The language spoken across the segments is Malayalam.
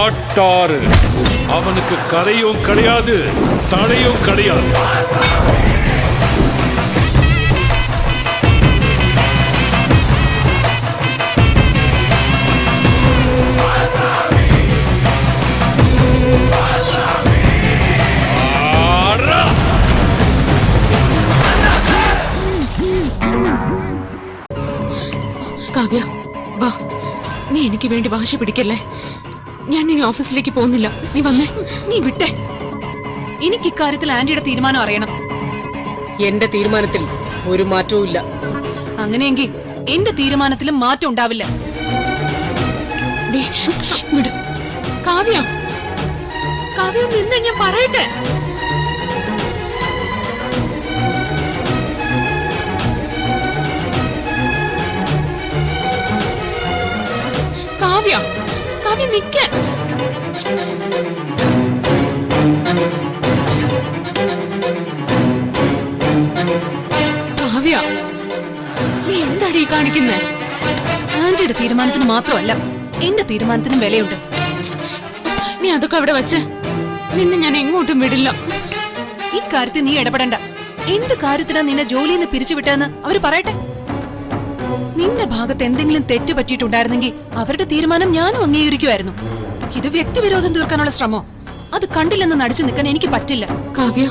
காட்டாறு அவனுக்கு கரையும் கிடையாது, சடையும் கிடையாது. കാവ്യ വാ, നീ എനിക്ക് വേണ്ടി വാശി പിടിക്കല്ലേ. ഞാൻ ഇനി ഓഫീസിലേക്ക് പോകുന്നില്ല. നീ വന്നേ. നീ വിട്ടെ. എനിക്ക് ഇക്കാര്യത്തിൽ ആന്റിയുടെ തീരുമാനം അറിയണം. എന്റെ തീരുമാനത്തിൽ ഒരു മാറ്റവും ഇല്ല. അങ്ങനെയെങ്കിൽ എന്റെ തീരുമാനത്തിലും മാറ്റം ഉണ്ടാവില്ല. വിട് കാവ്യ. കാവ്യ നിന്ന് ഞാൻ പറയട്ടെ. കാവ്യ, കാവ്യ നിൽക്കാൻ. കാവ്യ, നീ എന്താടി കാണിക്കുന്നേ? ആന്റിയുടെ തീരുമാനത്തിന് മാത്രമല്ല, എന്റെ തീരുമാനത്തിനും വിലയുണ്ട്. നീ അതൊക്കെ അവിടെ വെച്ച് നിന്നെ ഞാൻ എങ്ങോട്ടും വിടില്ല. ഇക്കാര്യത്തിൽ നീ ഇടപെടണ്ട. എന്ത് കാര്യത്തിനാ നിന്നെ ജോലിയിൽ നിന്ന് പിരിച്ചുവിട്ടെന്ന് അവര് പറയട്ടെ. നിന്റെ ഭാഗത്ത് എന്തെങ്കിലും തെറ്റ് പറ്റിയിട്ടുണ്ടായിരുന്നെങ്കിൽ അവരുടെ തീരുമാനം ഞാനും അംഗീകരിക്കുമായിരുന്നു. ഇത് വ്യക്തിവിരോധം തീർക്കാനുള്ള ശ്രമോ? അത് കണ്ടില്ലെന്ന് നടിച്ചു നിൽക്കാൻ എനിക്ക് പറ്റില്ല. കാവ്യ,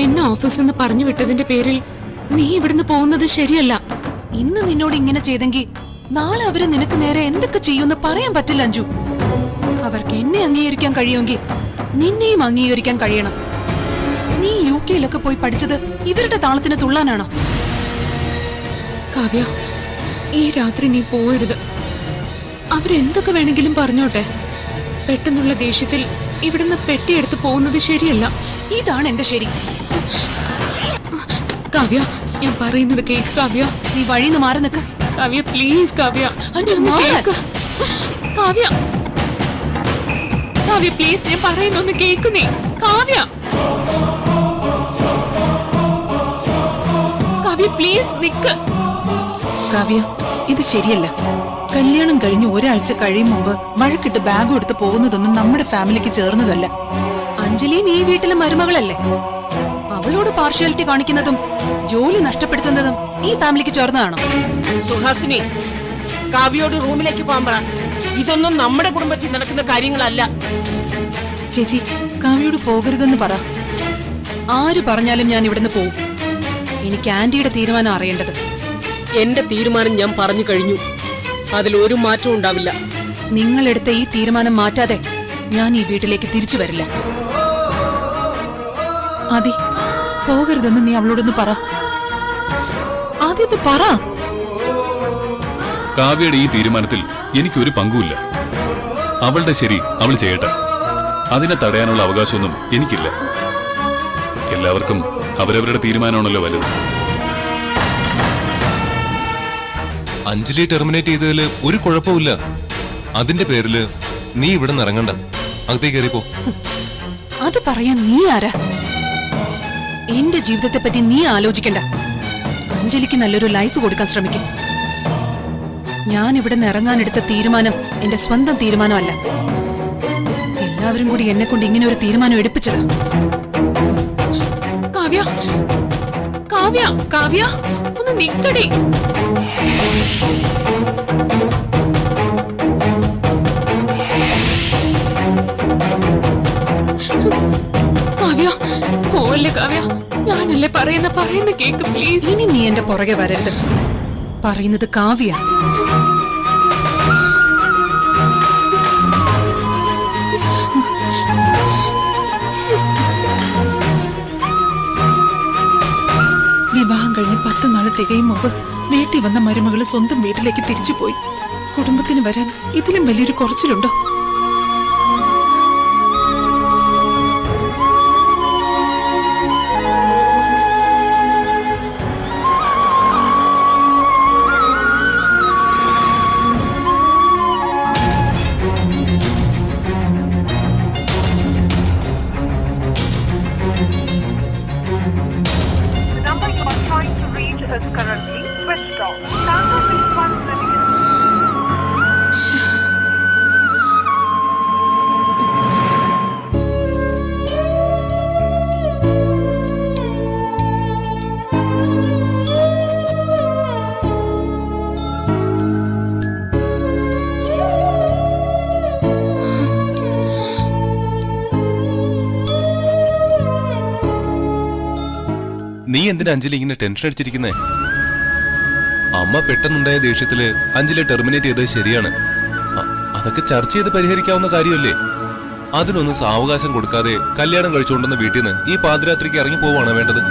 എന്നെ ഓഫീസിൽ നിന്ന് പറഞ്ഞു വിട്ടതിന്റെ പേരിൽ നീ ഇവിടുന്ന് പോകുന്നത് ശരിയല്ല. ഇന്ന് നിന്നോട് ഇങ്ങനെ ചെയ്തെങ്കിൽ നാളെ അവര് നിനക്ക് നേരെ എന്തൊക്കെ ചെയ്യുമെന്ന് പറയാൻ പറ്റില്ല അഞ്ജു. അവർക്ക് എന്നെ അംഗീകരിക്കാൻ കഴിയുമെങ്കിൽ നിന്നെയും അംഗീകരിക്കാൻ കഴിയണം. നീ UK-ലൊക്കെ പോയി പഠിച്ചത് ഇവരുടെ താളത്തിന് തുള്ളാനാണോ? കാവ്യ, ഈ രാത്രി നീ പോകരുത്. അവരെന്തൊക്കെ വേണമെങ്കിലും പറഞ്ഞോട്ടെ. പെട്ടെന്നുള്ള ദേഷ്യത്തിൽ ഇവിടുന്ന് പെട്ടിയെടുത്ത് പോകുന്നത് ശരിയല്ല. ഇതാണ് എന്റെ ശരി. കാവ്യ, ഞാൻ പറയുന്നത് കേക്ക്. കാവ്യ, നീ വഴിന്ന് മാറി നിൽക്ക. കാവ്യ പ്ലീസ്. കാവ്യ, കാവ്യ, കാവ്യ പ്ലീസ്, ഞാൻ പറയുന്നൊന്ന് കേക്ക് നീ. കാവ്യ, കാവ്യ പ്ലീസ് നിക്ക്. കാവ്യ, ഇത് ശരിയല്ല. കല്യാണം കഴിഞ്ഞ് ഒരാഴ്ച കഴിയും മുമ്പ് വഴക്കിട്ട് ബാഗ് എടുത്ത് പോകുന്നതൊന്നും നമ്മുടെ ഫാമിലിക്ക് ചേർന്നതല്ല. അഞ്ജലിയും ഈ വീട്ടിലെ മരുമകളല്ലേ. അവളോട് പാർഷ്യാലിറ്റി കാണിക്കുന്നതും ജോലി നഷ്ടപ്പെടുത്തുന്നതും ഈ ഫാമിലിക്ക് ചേർന്നതാണോ? സുഹാസിനി, കാവ്യയോട് റൂമിലേക്ക് പോകാൻ പറ. ഇതൊന്നും നമ്മുടെ കുടുംബത്തിൽ നടക്കുന്ന കാര്യങ്ങളല്ല. ചേച്ചി, കാവ്യയോട് പോകരുതെന്ന് പറ. ആര് പറഞ്ഞാലും ഞാൻ ഇവിടുന്ന് പോവും. എനിക്ക് ആന്റിയുടെ തീരുമാനം അറിയേണ്ടത്. എന്റെ തീരുമാനം ഞാൻ പറഞ്ഞു കഴിഞ്ഞു. അതിലൊരു മാറ്റവും ഉണ്ടാവില്ല. നിങ്ങളെടുത്ത ഈ തീരുമാനം മാറ്റാതെ ഞാൻ ഈ വീട്ടിലേക്ക് തിരിച്ചു വരില്ല. ആദി, പോകരുതെന്ന് നീ അവളോടൊന്ന് പറ. ആദ്യം പറ. കാവ്യയുടെ ഈ തീരുമാനത്തിൽ എനിക്കൊരു പങ്കുമില്ല. അവളുടെ ശരി അവൾ ചെയ്യട്ടെ. അതിനെ തടയാനുള്ള അവകാശമൊന്നും എനിക്കില്ല. എല്ലാവർക്കും അവരവരുടെ തീരുമാനമാണല്ലോ വലുത്. അഞ്ജലി ടെർമിനേറ്റ് ചെയ്തതിൽ ഒരു കുഴപ്പമില്ല. അതിന്റെ പേരില് നീ ഇവിടെ നിന്ന് ഇറങ്ങണ്ട. അകത്തേക്ക് കയറിപ്പോ. അത് പറയാൻ നീ ആരാ? എന്റെ ജീവിതത്തെ പറ്റി നീ ആലോചിക്കണ്ട. അഞ്ജലിക്ക് നല്ലൊരു ലൈഫ് കൊടുക്കാൻ ശ്രമിക്കും. ഞാൻ ഇവിടെ നിന്ന് ഇറങ്ങാനെടുത്ത തീരുമാനം എന്റെ സ്വന്തം തീരുമാനമല്ല. എല്ലാവരും കൂടി എന്നെ കൊണ്ട് ഇങ്ങനെ ഒരു തീരുമാനം എടുപ്പിച്ചതാ. കാവ്യ, കാവ്യ, കാവ്യ ഒന്ന് നിക്കടി. കാവ്യ, പോവല്ലേ കാവ്യ. ഞാനല്ലേ പറയുന്ന കേക്ക് പ്ലീസ്. ഇനി നീ എന്റെ പുറകെ വരരുത്. പറയുന്നത് കാവ്യ. വിവാഹം കഴിഞ്ഞ് 10 നാൾ തികയും മുമ്പ് വീട്ടിൽ വന്ന മരുമകള് സ്വന്തം വീട്ടിലേക്ക് തിരിച്ചുപോയി. കുടുംബത്തിന് വരാൻ ഇതിലും വലിയൊരു കുറച്ചിലുണ്ടോ? നീ എന്തിനാ അഞ്ജലി ഇങ്ങനെ ടെൻഷൻ അടിച്ചിരിക്കുന്നേ? അമ്മ പെട്ടെന്നുണ്ടായ ദേഷ്യത്തില് അഞ്ജലി ടെർമിനേറ്റ് ചെയ്തത് ശരിയാണ്. അതൊക്കെ ചർച്ച ചെയ്ത് പരിഹരിക്കാവുന്ന കാര്യമല്ലേ? അതിനൊന്നും സാവകാശം കൊടുക്കാതെ കല്യാണം കഴിച്ചുകൊണ്ടെന്ന് വീട്ടിൽ നിന്ന് ഈ പാതിരാത്രിക്ക് ഇറങ്ങി പോവാണ് വേണ്ടത്.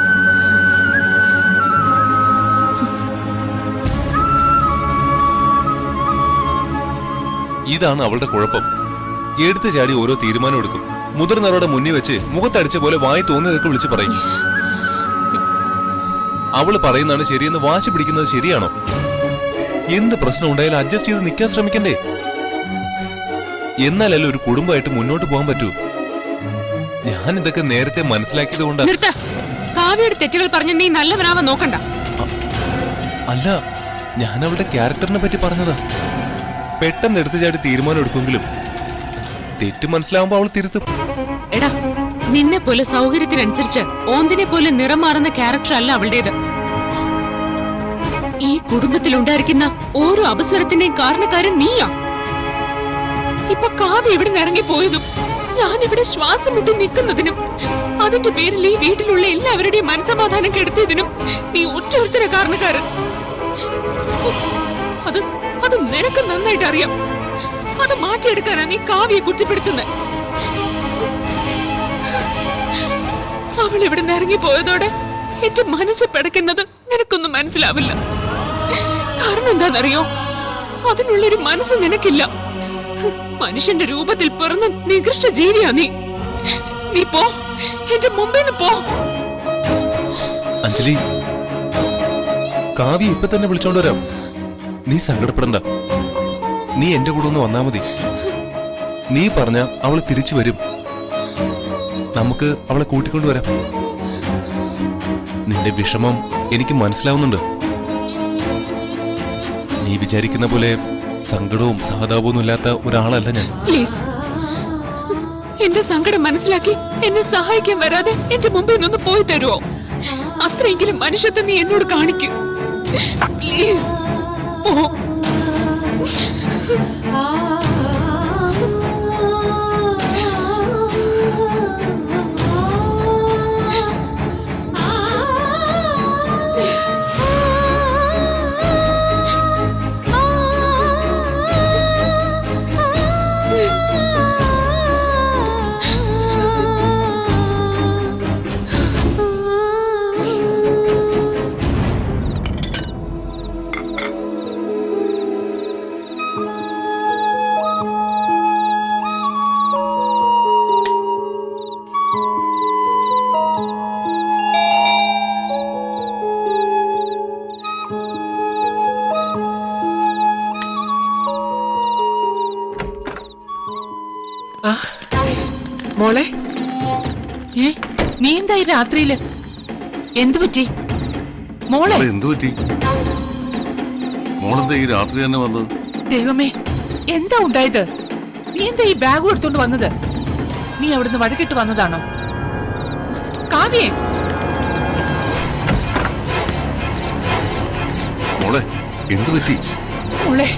ഇതാണ് അവളുടെ കുഴപ്പം. എടുത്തു ചാടി ഓരോ തീരുമാനം എടുക്കും. മുതിർന്നവരുടെ മുന്നിൽ വെച്ച് മുഖത്തടിച്ച പോലെ വായി തോന്നിയതൊക്കെ വിളിച്ച് പറയും. അവള് പറയുന്നതാണ് ശരിയെന്ന് വാശി പിടിക്കുന്നത് ശരിയാണോ? എന്ത് പ്രശ്നം ഉണ്ടായാലും അഡ്ജസ്റ്റ് ചെയ്ത് നിൽക്കാൻ ശ്രമിക്കണ്ടേ? എന്നാലല്ലേ ഒരു കുടുംബമായിട്ട് മുന്നോട്ട് പോകാൻ പറ്റൂ. ഞാൻ ഇതൊക്കെ നേരത്തെ മനസ്സിലാക്കിയത് കൊണ്ടാ. കാവ്യയുടെ തെറ്റുകൾ പറഞ്ഞ് നീ നല്ലവനാവാൻ നോക്കണ്ട. അല്ല, ഞാൻ അവളുടെ ക്യാരക്ടറിനെ പറ്റി പറഞ്ഞതാ. പെട്ടെന്ന് എടുത്തു ചാടി തീരുമാനം എടുക്കുമെങ്കിലും തെറ്റ് മനസ്സിലാവുമ്പോ അവൾ തിരുത്തും. എടാ, നിന്നെ പോലെ സൗകര്യത്തിനനുസരിച്ച് ഓന്തിനെ പോലെ നിറം മാറുന്ന ക്യാരക്ടർ അല്ല അവളുടേത്. ഈ കുടുംബത്തിൽ ഉണ്ടായിരിക്കുന്ന ഓരോ അപസ്വരത്തിന്റെയും കാരണക്കാരൻ നീയാ. ഇപ്പൊ കാവ്യ ഇവിടെ ഇറങ്ങി പോയതും ഞാനിവിടെ ശ്വാസം വിട്ട് നിൽക്കുന്നതിനും അതിന്റെ പേരിൽ ഈ വീട്ടിലുള്ള എല്ലാവരുടെയും മനസമാധാനം കെടുത്തിയതിനും നീ ഒറ്റൊരുത്തര കാരണക്കാരൻ. അത് നിനക്ക് നന്നായിട്ട് അറിയാം. അത് മാറ്റിയെടുക്കാനാ നീ കാവ്യയെ കുറ്റപ്പെടുത്തുന്നത്. അവൾ ഇവിടെ ഇറങ്ങി പോയതോടെ എന്റെ മനസ്സ് പിടയ്ക്കുന്നത് നിനക്കൊന്നും മനസ്സിലാവില്ല. കാരണം എന്താണെന്നറിയോ? അതിനുള്ളൊരു മനസ്സ് നിനക്കില്ല. മനുഷ്യന്റെ രൂപത്തിൽ പിറന്ന നികൃഷ്ട ജീവിയാ നീ. നീ പോ, എന്റെ മുമ്പിൽ നിന്ന് പോ. അഞ്ജലി, കാവ്യ ഇപ്പൊ തന്നെ വിളിച്ചോണ്ട് വരാം. നീ സങ്കടപ്പെടണ്ട. നീ എന്റെ കൂടെ ഒന്ന് വന്നാ മതി. നീ പറഞ്ഞ അവള് തിരിച്ചു വരും. നമുക്ക് അവളെ കൂട്ടിക്കൊണ്ടുവരാം. നിന്റെ വിഷമം എനിക്ക് മനസ്സിലാവുന്നുണ്ട്. നീ വിചാരിക്കുന്ന പോലെ സങ്കടവും സഹതാപവും ഇല്ലാത്ത ഒരാളല്ല ഞാൻ. പ്ലീസ്, എന്റെ സങ്കടം മനസ്സിലാക്കി എന്നെ സഹായിക്കാൻ വരാതെ എന്റെ മുമ്പിൽ നിന്ന് പോയി തരുമോ? അത്രയെങ്കിലും മനുഷ്യത്വം നീ എന്നോട് കാണിക്കും. പ്ലീസ് പോ. മോളെ, നീ എന്താ ഈ രാത്രിയില്? എന്തു പറ്റി മോളെ? എന്തു പറ്റി? മോളെന്താ ഈ രാത്രി തന്നെ വന്നത്? ദൈവമേ, എന്താ ഉണ്ടായത്? നീ എന്താ ഈ ബാഗും എടുത്തോണ്ട് വന്നത്? നീ അവിടുന്ന് വടക്കിട്ട് വന്നതാണോ? കാവ്യേ, മോളെ എന്തു പറ്റി? മോളെ,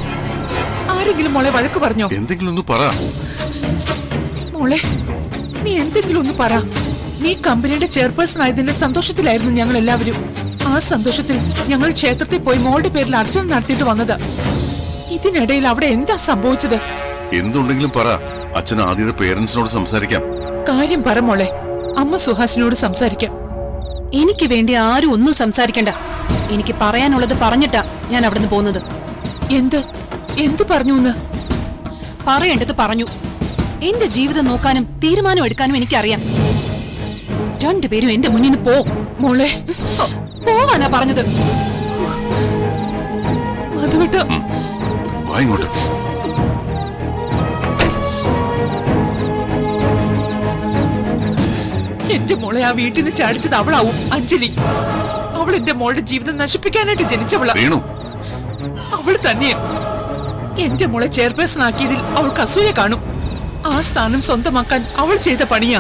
ആരെങ്കിലും മോളെ വഴക്ക് പറഞ്ഞോ? എന്തെങ്കിലും ഒന്ന് പറ മോളെ. നീ എന്തെങ്കിലും ഒന്ന് പറ. നീ കമ്പനിയുടെ ചെയർപേഴ്സൺ ആയതിന്റെ സന്തോഷത്തിലായിരുന്നു ഞങ്ങൾ എല്ലാവരും. ആ സന്തോഷത്തിൽ ഞങ്ങൾ ക്ഷേത്രത്തിൽ പോയി മോളുടെ പേരിൽ അർച്ചന നടത്തിയിട്ട് വന്നത്. ഇതിനിടയിൽ അവിടെ എന്താ സംഭവിച്ചത്? എന്തുണ്ടെങ്കിലും പറ. അച്ഛൻ ആദ്യയുടെ പേരൻസിനോട് സംസാരിക്കാം. കാര്യം പറ മോളെ. അമ്മ സുഹാസിനോട് സംസാരിക്കാം. എനിക്ക് വേണ്ടി ആരും ഒന്നും സംസാരിക്കണ്ട. എനിക്ക് പറയാനുള്ളത് പറഞ്ഞിട്ടാ ഞാൻ അവിടുന്ന് പോകുന്നത്. എന്ത് പറഞ്ഞു എന്ന്? പറയേണ്ടത് പറഞ്ഞു. എന്റെ ജീവിതം നോക്കാനും തീരുമാനം എടുക്കാനും എനിക്കറിയാം. രണ്ടുപേരും എന്റെ മുന്നിൽ നിന്ന് പോ. മോളെ, പോവാനാ പറഞ്ഞത്. മധുവിട്ട വാ ഇങ്ങോട്ട്. എന്റെ മോളെ ആ വീട്ടിൽ നിന്ന് ചാടിച്ചത് അവളാവും. അഞ്ജലി, അവൾ എന്റെ മോളുടെ ജീവിതം നശിപ്പിക്കാനായിട്ട് ജനിച്ചവളാ. അവള് തന്നെയാ. എന്റെ മോളെ ചെയർപേഴ്സൺ ആക്കിയതിൽ അവൾക്ക് അസൂയ കാണും. ആ സ്ഥാനം സ്വന്തമാക്കാൻ അവൾ ചെയ്ത പണിയാ.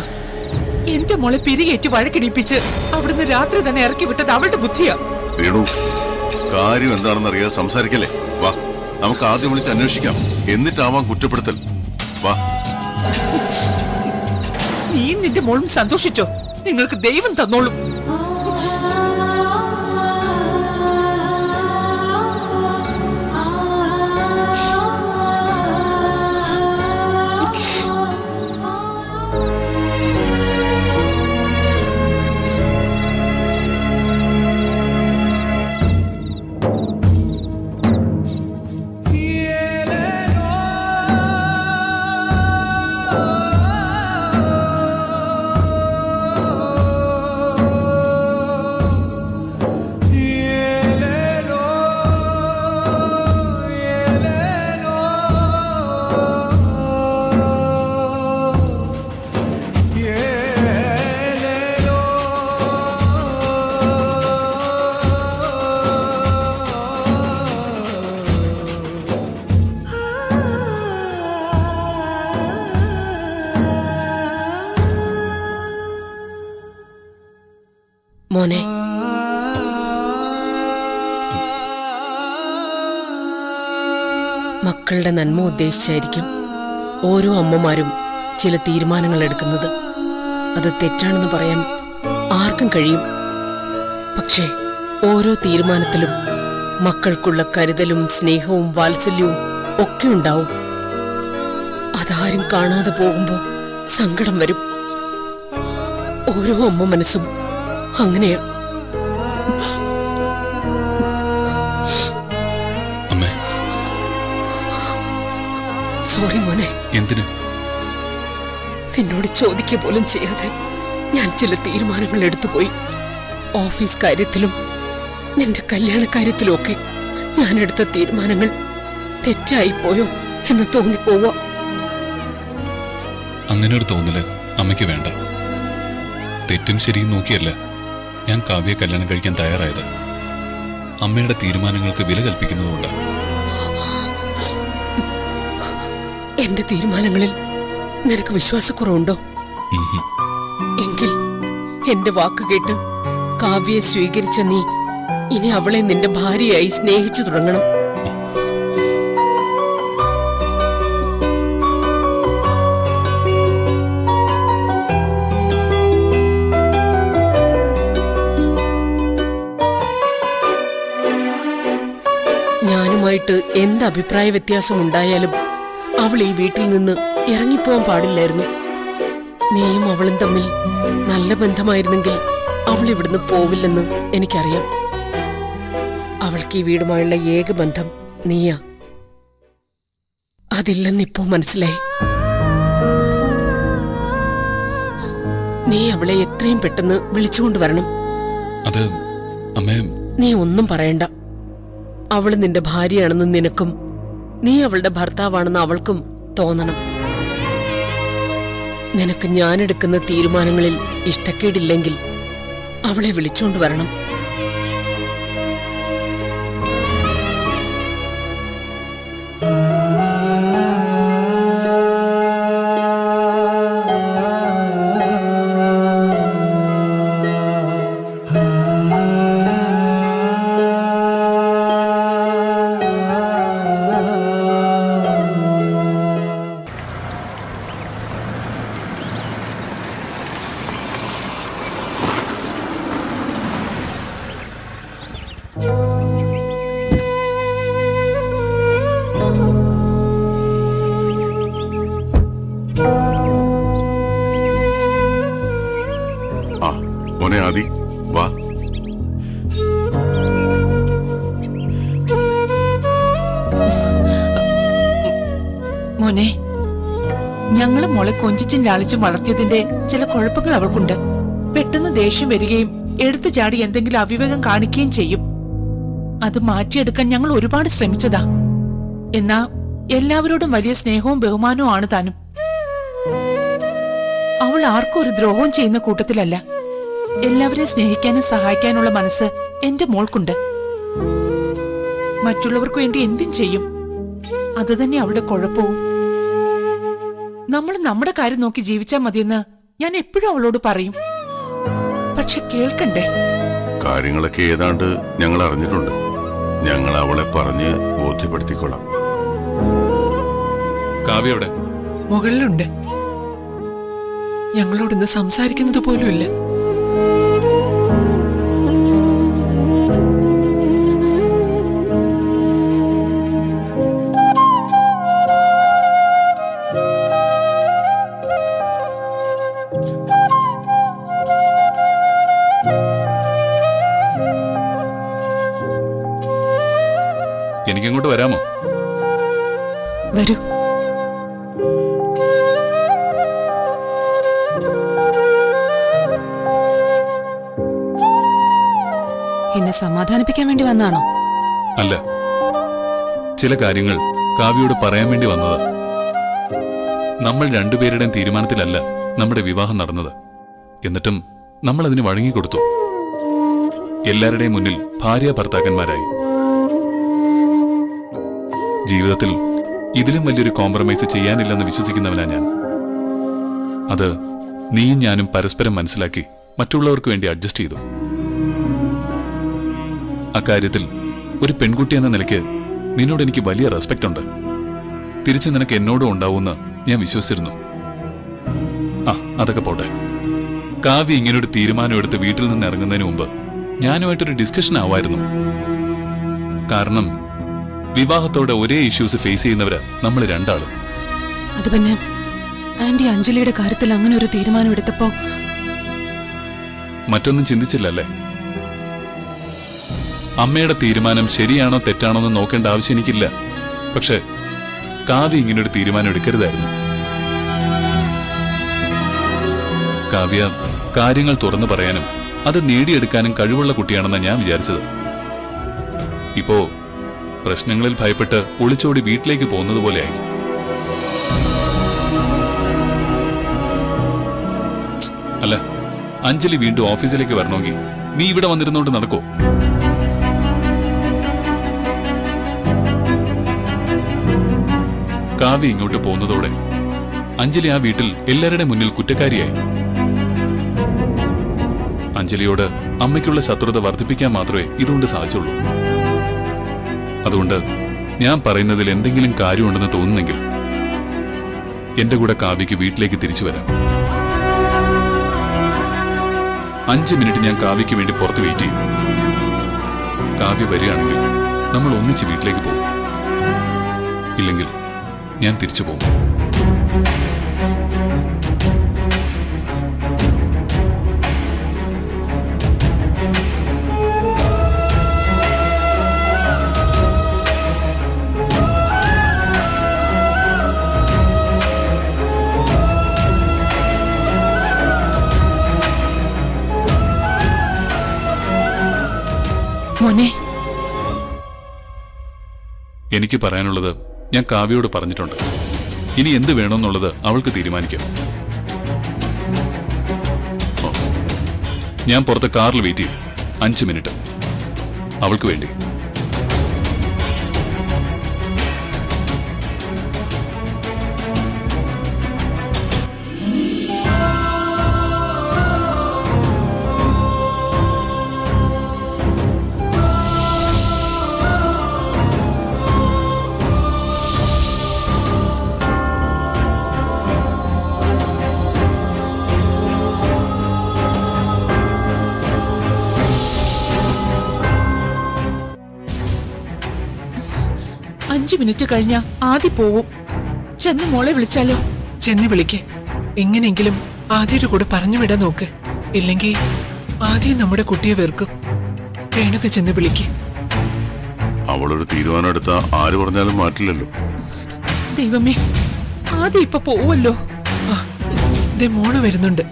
എന്റെ മോളെ പിരികേറ്റ് വഴക്കിടിപ്പിച്ച് അവിടുന്ന് രാത്രി തന്നെ ഇറക്കി വിട്ടത് അവളുടെ ബുദ്ധിയാ. കാര്യം എന്താണെന്ന് അറിയാതെ സംസാരിക്കല്ലേ. വാ, നമുക്ക് ആദ്യം വിളിച്ച് അന്വേഷിക്കാം. എന്നിട്ടാവാം കുറ്റപ്പെടുത്തൽ. വാ. നീ നിന്റെ മോളും സന്തോഷിച്ചോ? നിങ്ങൾക്ക് ദൈവം തന്നോളും. മോനെ, മക്കളുടെ നന്മ ഉദ്ദേശിച്ചായിരിക്കും ഓരോ അമ്മമാരും ചില തീരുമാനങ്ങൾ എടുക്കുന്നത്. അത് തെറ്റാണെന്ന് പറയാൻ ആർക്കും കഴിയും. പക്ഷേ ഓരോ തീരുമാനത്തിലും മക്കൾക്കുള്ള കരുതലും സ്നേഹവും വാത്സല്യവും ഒക്കെ ഉണ്ടാവും. അതാരും കാണാതെ പോകുമ്പോൾ സങ്കടം വരും. ഓരോ അമ്മ മനസ്സും അങ്ങനെയാ. അമ്മേ, സോറി മോനെ. എന്തിനു? നിന്നോട് ചോദിക്കുക പോലും ചെയ്യാതെ ഞാൻ ചില തീരുമാനങ്ങൾ എടുത്തുപോയി. ഓഫീസ് കാര്യത്തിലും നിന്റെ കല്യാണ കാര്യത്തിലും ഒക്കെ ഞാൻ എടുത്ത തീരുമാനങ്ങൾ തെറ്റായി പോയോ എന്ന് തോന്നിപ്പോവാ. അങ്ങനെ ഒരു തോന്നല് അമ്മയ്ക്ക് വേണ്ട. തെറ്റും ശരിയും നോക്കിയല്ല ഞാൻ കാവ്യെ കല്യാണം കഴിക്കാൻ തയ്യാറായത്. അമ്മയുടെ തീരുമാനങ്ങൾക്ക് വില കൽപ്പിക്കുന്നതുകൊണ്ട്. എന്റെ തീരുമാനങ്ങളിൽ നിനക്ക് വിശ്വാസക്കുറവുണ്ടോ? എങ്കിൽ എന്റെ വാക്ക് കേട്ട് കാവ്യയെ സ്വീകരിച്ച നീ ഇനി അവളെ നിന്റെ ഭാര്യയായി സ്നേഹിച്ചു തുടങ്ങണം. ഞാനുമായിട്ട് എന്ത് അഭിപ്രായ വ്യത്യാസം ഉണ്ടായാലും അവൾ ഈ വീട്ടിൽ നിന്ന് ഇറങ്ങിപ്പോവാൻ പാടില്ലായിരുന്നു. നീയും അവളും തമ്മിൽ നല്ല ബന്ധമായിരുന്നെങ്കിൽ അവൾ ഇവിടുന്ന് പോവില്ലെന്ന് എനിക്കറിയാം. അവൾക്ക് ഈ വീടുമായുള്ള ഏക ബന്ധം നീയാ. അതില്ലെന്നിപ്പോ മനസ്സിലായി. നീ അവളെ എത്രയും പെട്ടെന്ന് വിളിച്ചുകൊണ്ടുവരണം. അത് അമ്മേ, നീ ഒന്നും പറയണ്ട. അവള് നിന്റെ ഭാര്യയാണെന്ന് നിനക്കും നീ അവളുടെ ഭർത്താവാണെന്ന് അവൾക്കും തോന്നണം. നിനക്ക് ഞാനെടുക്കുന്ന തീരുമാനങ്ങളിൽ ഇഷ്ടക്കേടില്ലെങ്കിൽ അവളെ വിളിച്ചോണ്ട് വരണം. മോനെ ആദി, വാ. മോനെ, ഞങ്ങള് മോളെ കൊഞ്ചിച്ചും ലാളിച്ചും വളർത്തിയതിന്റെ ചില കുഴപ്പങ്ങൾ അവൾക്കുണ്ട്. പെട്ടെന്ന് ദേഷ്യം വരികയും എടുത്തു ചാടി എന്തെങ്കിലും അവിവേകം കാണിക്കുകയും ചെയ്യും. അത് മാറ്റിയെടുക്കാൻ ഞങ്ങൾ ഒരുപാട് ശ്രമിച്ചതാ. എന്നാ എല്ലാവരോടും വലിയ സ്നേഹവും ബഹുമാനവും ആണ് താനും. അവൾ ആർക്കും ഒരു ദ്രോഹവും ചെയ്യുന്ന കൂട്ടത്തിലല്ല. എല്ലാവരെയും സ്നേഹിക്കാനും സഹായിക്കാനുള്ള മനസ്സ് എന്റെ മോൾക്കുണ്ട്. മറ്റുള്ളവർക്ക് വേണ്ടി എന്തും ചെയ്യും. അത് തന്നെ അവളുടെ കുഴപ്പവും. നമ്മൾ നമ്മുടെ കാര്യം നോക്കി ജീവിച്ചാൽ മതിയെന്ന് ഞാൻ എപ്പോഴും അവളോട് പറയും. പക്ഷെ കേൾക്കണ്ടേ? കാര്യങ്ങളൊക്കെ ഏതാണ്ട് ഞങ്ങൾ അറിഞ്ഞിട്ടുണ്ട്. ഞങ്ങൾ അവളെ പറഞ്ഞ് ബോധ്യപ്പെടുത്തിക്കൊള്ളാം. കാവ്യയുടെ മുകളിലുണ്ട്. ഞങ്ങളോടൊന്ന് സംസാരിക്കുന്നത് പോലുമില്ല. എനിക്കങ്ങോട്ട് വരാമോ? വരൂ. എന്നെ സമാധാനിപ്പിക്കാൻ വേണ്ടി വന്നാണോ? അല്ല, ചില കാര്യങ്ങൾ കാവ്യയോട് പറയാൻ വേണ്ടി വന്നത്. നമ്മൾ രണ്ടുപേരുടെയും തീരുമാനത്തിലല്ല നമ്മുടെ വിവാഹം നടന്നത്. എന്നിട്ടും നമ്മൾ അതിന് വഴങ്ങിക്കൊടുത്തു. എല്ലാവരുടെയും മുന്നിൽ ഭാര്യ ഭർത്താക്കന്മാരായി. ജീവിതത്തിൽ ഇതിലും വലിയൊരു കോംപ്രമൈസ് ചെയ്യാനില്ലെന്ന് വിശ്വസിക്കുന്നവനാ ഞാൻ. അത് നീയും ഞാനും പരസ്പരം മനസ്സിലാക്കി മറ്റുള്ളവർക്ക് വേണ്ടി അഡ്ജസ്റ്റ് ചെയ്തു. കാര്യത്തിൽ ഒരു പെൺകുട്ടി എന്ന നിലയ്ക്ക് നിന്നോട് എനിക്ക് വലിയ റെസ്പെക്റ്റ് ഉണ്ട്. തിരിച്ച് നിനക്ക് എന്നോടും ഉണ്ടാവുമെന്ന് ഞാൻ വിശ്വസിച്ചിരുന്നു. ആ, അതൊക്കെ പോട്ടെ. കാവ്യ ഇങ്ങനൊരു തീരുമാനം എടുത്ത് വീട്ടിൽ നിന്ന് ഇറങ്ങുന്നതിന് മുമ്പ് ഞാനുമായിട്ടൊരു ഡിസ്കഷൻ ആവായിരുന്നു. കാരണം വിവാഹത്തോടെ ഒരേ ഇഷ്യൂസ് ഫേസ് ചെയ്യുന്നവരാ നമ്മൾ രണ്ടാളും. അത് പിന്നെ ആന്റി അഞ്ജലിയുടെ കാര്യത്തിൽ അങ്ങനെ ഒരു തീരുമാനം എടുത്തപ്പോ മറ്റൊന്നും ചിന്തിച്ചില്ലല്ലേ? അമ്മയുടെ തീരുമാനം ശരിയാണോ തെറ്റാണോ എന്ന് നോക്കേണ്ട ആവശ്യം എനിക്കില്ല. പക്ഷെ കാവ്യ ഇങ്ങനൊരു തീരുമാനം എടുക്കരുതായിരുന്നു. കാവ്യ കാര്യങ്ങൾ തുറന്നു പറയാനും അത് നേടിയെടുക്കാനും കഴിവുള്ള കുട്ടിയാണെന്നാണ് ഞാൻ വിചാരിച്ചത്. ഇപ്പോ പ്രശ്നങ്ങളിൽ ഭയപ്പെട്ട് ഒളിച്ചോടി വീട്ടിലേക്ക് പോകുന്നത് പോലെയായി. അല്ല, അഞ്ജലി വീണ്ടും ഓഫീസിലേക്ക് വരണമെങ്കിൽ നീ ഇവിടെ വന്നിരുന്നോണ്ട് നടക്കോ? കാവ്യ ഇങ്ങോട്ട് പോകുന്നതോടെ അഞ്ജലി ആ വീട്ടിൽ എല്ലാവരുടെ മുന്നിൽ കുറ്റക്കാരിയായി. അഞ്ജലിയോട് അമ്മയ്ക്കുള്ള ശത്രുത വർദ്ധിപ്പിക്കാൻ മാത്രമേ ഇതുകൊണ്ട് സാധിച്ചുള്ളൂ. അതുകൊണ്ട് ഞാൻ പറയുന്നതിൽ എന്തെങ്കിലും കാര്യമുണ്ടെന്ന് തോന്നുന്നെങ്കിൽ എന്റെ കൂടെ കാവ്യക്ക് വീട്ടിലേക്ക് തിരിച്ചു വരാം. 5 മിനിറ്റ് ഞാൻ കാവ്യക്ക് വേണ്ടി പുറത്ത് വെയിറ്റ് ചെയ്യും. കാവ്യ വരികയാണെങ്കിൽ നമ്മൾ ഒന്നിച്ച് വീട്ടിലേക്ക് പോകും. ഇല്ലെങ്കിൽ ഞാൻ തിരിച്ചു പോകും. മോനെ, എനിക്ക് പറയാനുള്ളത് ഞാൻ കാവ്യയോട് പറഞ്ഞിട്ടുണ്ട്. ഇനി എന്ത് വേണമെന്നുള്ളത് അവൾക്ക് തീരുമാനിക്കാം. ഞാൻ പുറത്ത് കാറിൽ വെയിറ്റ് ചെയ്യും. 5 മിനിറ്റ് അവൾക്ക് വേണ്ടി. അഞ്ച് മിനിറ്റ് കഴിഞ്ഞാ ആദ്യം പോവും. ചെന്ന് മോളെ വിളിച്ചാലോ? ചെന്ന് വിളിക്ക്. എങ്ങനെയെങ്കിലും ആദ്യയുടെ കൂടെ പറഞ്ഞു വിടാൻ നോക്ക്. ഇല്ലെങ്കിൽ ആദ്യം നമ്മുടെ കുട്ടിയെ വെറുക്കും. രേണുക ചെന്ന് വിളിക്ക്. അവളൊരു തീരുമാനം എടുത്താ ആര് പറഞ്ഞാലും മാറ്റില്ലല്ലോ. ദൈവമേ, ആദ്യം ഇപ്പൊ പോവല്ലോ. ദേ മോള് വരുന്നുണ്ട്.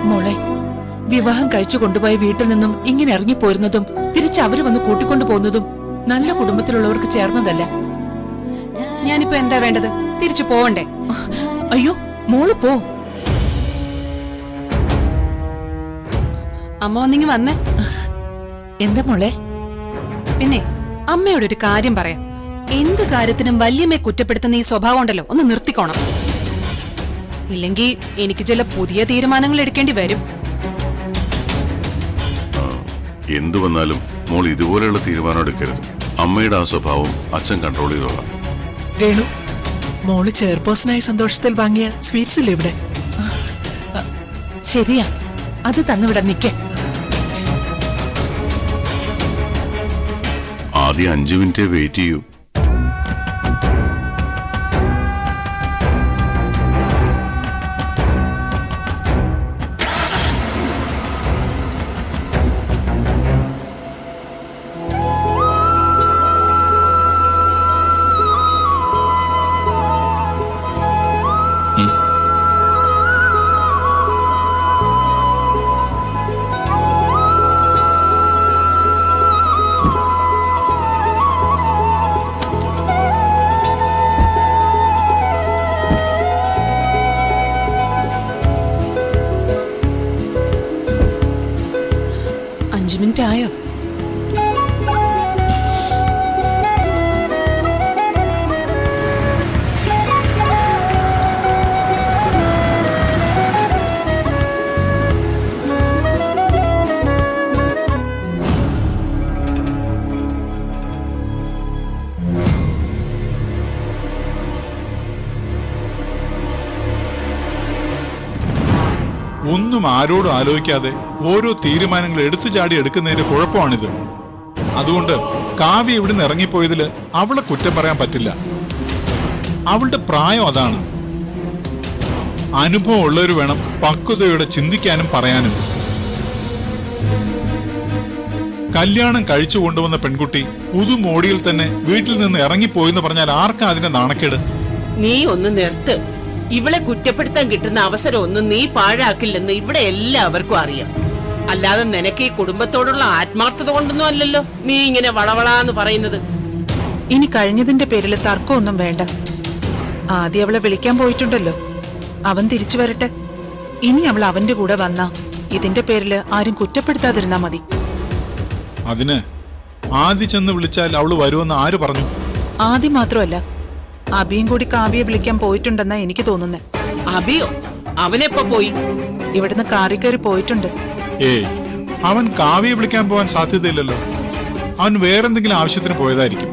മോളെ, വിവാഹം കഴിച്ചു കൊണ്ടുപോയ വീട്ടിൽ നിന്നും ഇങ്ങനെ ഇറങ്ങിപ്പോരുന്നതും തിരിച്ച് അവര് വന്ന് കൂട്ടിക്കൊണ്ടു പോകുന്നതും നല്ല കുടുംബത്തിലുള്ളവർക്ക് ചേർന്നതല്ല. ഞാനിപ്പോ എന്താ വേണ്ടത്? തിരിച്ചു പോവണ്ടേ? അയ്യോ, മോള് പോ. അമ്മ ഒന്നിങ്ങി വന്നേ. എന്താ മോളെ? പിന്നെ അമ്മയോടൊരു കാര്യം പറയാം. എന്ത് കാര്യത്തിനും വല്യമ്മയെ കുറ്റപ്പെടുത്തുന്ന ഈ സ്വഭാവം ഉണ്ടല്ലോ, ഒന്ന് നിർത്തിക്കോണം. ഇല്ലെങ്കിൽ എനിക്ക് ചില പുതിയ തീരുമാനങ്ങൾ എടുക്കേണ്ടി വരും. എന്തു വന്നാലും മോൾ ഇതുപോലെയുള്ള തീരുമാനം എടുക്കരുത്. അമ്മയുടെ ആ സ്വഭാവം അച്ഛൻ കൺട്രോൾ ചെയ്തോളാം. രേണു, മോള് ചെയർപേഴ്സണായി സന്തോഷത്തിൽ വാങ്ങിയ സ്വീറ്റ്സ് ഇല്ലേ ഇവിടെ? ശരിയാ, അത് തന്നുവിടാൻ നിക്കേ. ആദ്യം 5 മിനിറ്റ് വെയിറ്റ് ചെയ്യൂ. ആയോ? ഒന്നും ആരോടും ആലോചിക്കാതെ ഓരോ തീരുമാനങ്ങൾ എടുത്തു ചാടി എടുക്കുന്നതിന്റെ കുഴപ്പമാണിത്. അതുകൊണ്ട് കാവ്യ ഇവിടുന്ന് ഇറങ്ങിപ്പോയതില് അവളെ കുറ്റം പറയാൻ പറ്റില്ല. അവളുടെ പ്രായം അതാണ്. അനുഭവം ഉള്ളവർ വേണം പക്വതയോടെ ചിന്തിക്കാനും പറയാനും. കല്യാണം കഴിച്ചു കൊണ്ടുവന്ന പെൺകുട്ടി പുതുമോടിയിൽ തന്നെ വീട്ടിൽ നിന്ന് ഇറങ്ങിപ്പോയെന്ന് പറഞ്ഞാൽ ആർക്കാ അതിന്റെ നാണക്കേട്? നീ ഒന്ന് നിർത്ത്. ഇവളെ കുറ്റപ്പെടുത്താൻ കിട്ടുന്ന അവസരം ഒന്നും നീ പാഴാക്കില്ലെന്ന് ഇവിടെ എല്ലാവർക്കും അറിയാം. അല്ലാതെ നിനക്ക് ഈ കുടുംബത്തോടുള്ള ആത്മാർത്ഥത കൊണ്ടൊന്നും അല്ലല്ലോ നീ ഇങ്ങനെ വളവളാന്ന് പറയുന്നത്. ഇനി കഴിഞ്ഞതിന്റെ പേരിൽ തർക്കമൊന്നും വേണ്ട. ആദ്യം അവളെ വിളിക്കാൻ പോയിട്ടുണ്ടല്ലോ, അവൻ തിരിച്ചു വരട്ടെ. ഇനി അവൾ അവന്റെ കൂടെ വന്നാ ഇതിന്റെ പേരില് ആരും കുറ്റപ്പെടുത്താതിരുന്നാ മതി. അതിന് ആദ്യം ചെന്ന് വിളിച്ചാൽ അവള് വരുമെന്ന് ആര് പറഞ്ഞു? ആദ്യം മാത്രമല്ല, അബിയും കൂടി കാവ്യയെ വിളിക്കാൻ പോയിട്ടുണ്ടെന്നാ എനിക്ക് തോന്നുന്നേ. അബിയോ? അവനെപ്പോ പോയി? ഇവിടുന്ന് കാറി കയറി പോയിട്ടുണ്ട്. ഏയ്, അവൻ കാവ്യയെ വിളിക്കാൻ പോകാൻ സാധ്യതയില്ലല്ലോ. അവൻ വേറെന്തെങ്കിലും ആവശ്യത്തിന് പോയതായിരിക്കും.